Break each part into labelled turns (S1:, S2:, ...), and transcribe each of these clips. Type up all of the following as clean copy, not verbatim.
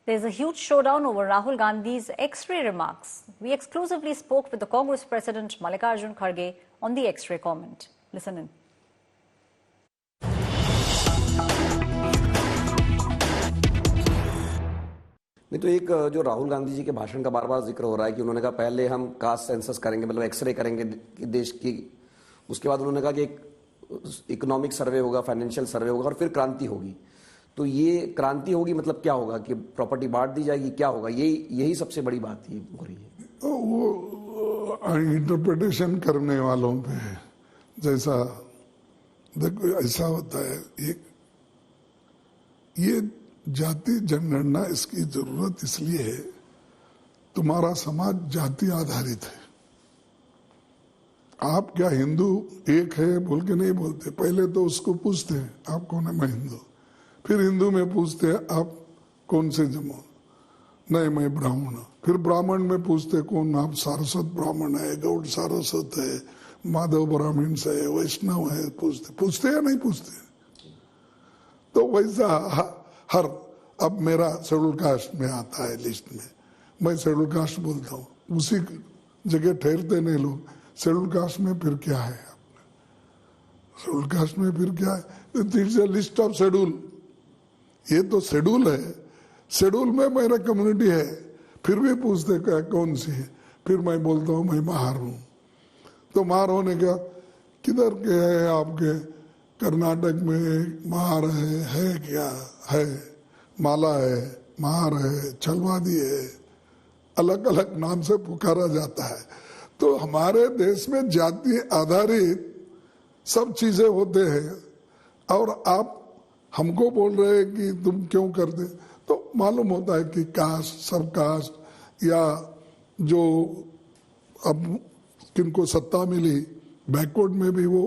S1: There's a huge showdown over Rahul Gandhi's X-ray remarks. We exclusively spoke with the Congress President Mallikarjun Kharge on the X-ray comment. Listen in.
S2: नहीं तो एक जो राहुल गांधी जी के भाषण का बार बार जिक्र हो रहा है कि उन्होंने कहा पहले हम कास्ट सेंसस करेंगे, मतलब एक्सरे करेंगे देश की, उसके बाद उन्होंने कहा कि एक इकोनॉमिक सर्वे होगा, फाइनेंशियल सर्वे होगा और फिर क्रांति होगी। तो ये क्रांति होगी मतलब क्या होगा कि प्रॉपर्टी बांट दी जाएगी, क्या होगा? यही सबसे बड़ी बात हो रही है।
S3: वो इंटरप्रिटेशन करने वालों पे जैसा देखो ऐसा होता है, ये जाति जनगणना इसकी जरूरत इसलिए है, तुम्हारा समाज जाति आधारित है। आप क्या हिंदू एक है बोल के नहीं बोलते, पहले तो उसको पूछते हैं आप कौन है, मैं हिंदू। फिर हिंदू में पूछते हैं आप कौन से जमो, नहीं मैं ब्राह्मण। फिर ब्राह्मण में पूछते कौन, आप सारस्वत ब्राह्मण है, गौड़ सारस्वत है, माधव ब्राह्मण से है, वैष्णव है, पूछते या नहीं पूछते। तो वैसा हर अब मेरा शेड्यूल कास्ट में आता है लिस्ट में, मैं शेड्यूल कास्ट बोलता हूँ, उसी जगह ठहरते नहीं लोग। शेड्यूल कास्ट में फिर क्या है, शेड्यूल कास्ट में फिर क्या है, it's a list of schedule. ये तो शेड्यूल है, शेड्यूल में मेरा कम्युनिटी है, फिर भी पूछते क्या कौन सी है, फिर मैं बोलता हूँ मैं महार हूँ। तो महार होने का किधर के है आपके, कर्नाटक में महार है क्या है, माला है, महार है, छलवादी है, अलग अलग नाम से पुकारा जाता है। तो हमारे देश में जाति आधारित सब चीजें होते हैं और आप हमको बोल रहे हैं कि तुम क्यों करते। तो मालूम होता है कि कास्ट, सब कास्ट या जो अब किनको सत्ता मिली बैकवर्ड में भी वो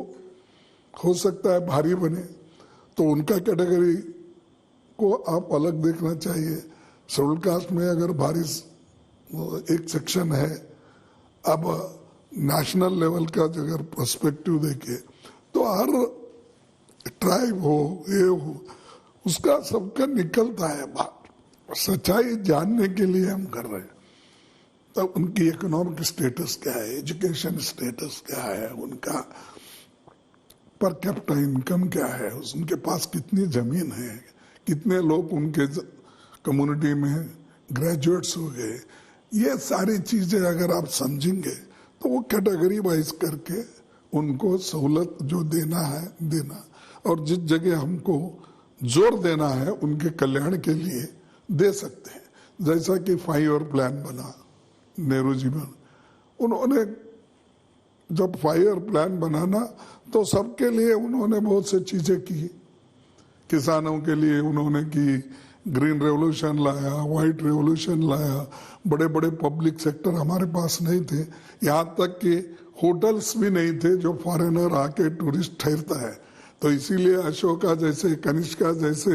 S3: हो सकता है भारी बने, तो उनका कैटेगरी को आप अलग देखना चाहिए। शेड्यूल कास्ट में अगर भारी एक सेक्शन है, अब नेशनल लेवल का अगर पर्सपेक्टिव देखे तो हर ट्राइब हो ये हो उसका सबका निकलता है बात। सच्चाई जानने के लिए हम कर रहे हैं। तो उनकी इकोनॉमिक स्टेटस क्या है, एजुकेशन स्टेटस क्या है, उनका पर कैपिटा इनकम क्या है, उनके पास कितनी जमीन है, कितने लोग उनके कम्युनिटी में ग्रेजुएट्स हो गए। ये सारी चीजें अगर आप समझेंगे तो वो कैटेगरी वाइज करके उनको सहूलत जो देना है देना, और जिस जगह हमको जोर देना है उनके कल्याण के लिए दे सकते हैं। जैसा कि 5 ईयर प्लान बना नेहरू जी में, उन्होंने जब 5 ईयर प्लान बनाना तो सबके लिए उन्होंने बहुत सी चीजें की। किसानों के लिए उन्होंने की, ग्रीन रेवोल्यूशन लाया, व्हाइट रेवोल्यूशन लाया, बड़े बड़े पब्लिक सेक्टर हमारे पास नहीं थे, यहाँ तक कि होटल्स भी नहीं थे जो फॉरेनर आके टूरिस्ट ठहरता है। तो इसीलिए अशोका जैसे, कनिष्का जैसे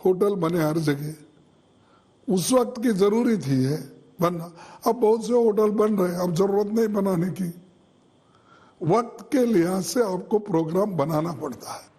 S3: होटल बने हर जगह। उस वक्त की जरूरी थी है बनना। अब बहुत से होटल बन रहे हैं, अब जरूरत नहीं बनाने की। वक्त के लिहाज से आपको प्रोग्राम बनाना पड़ता है।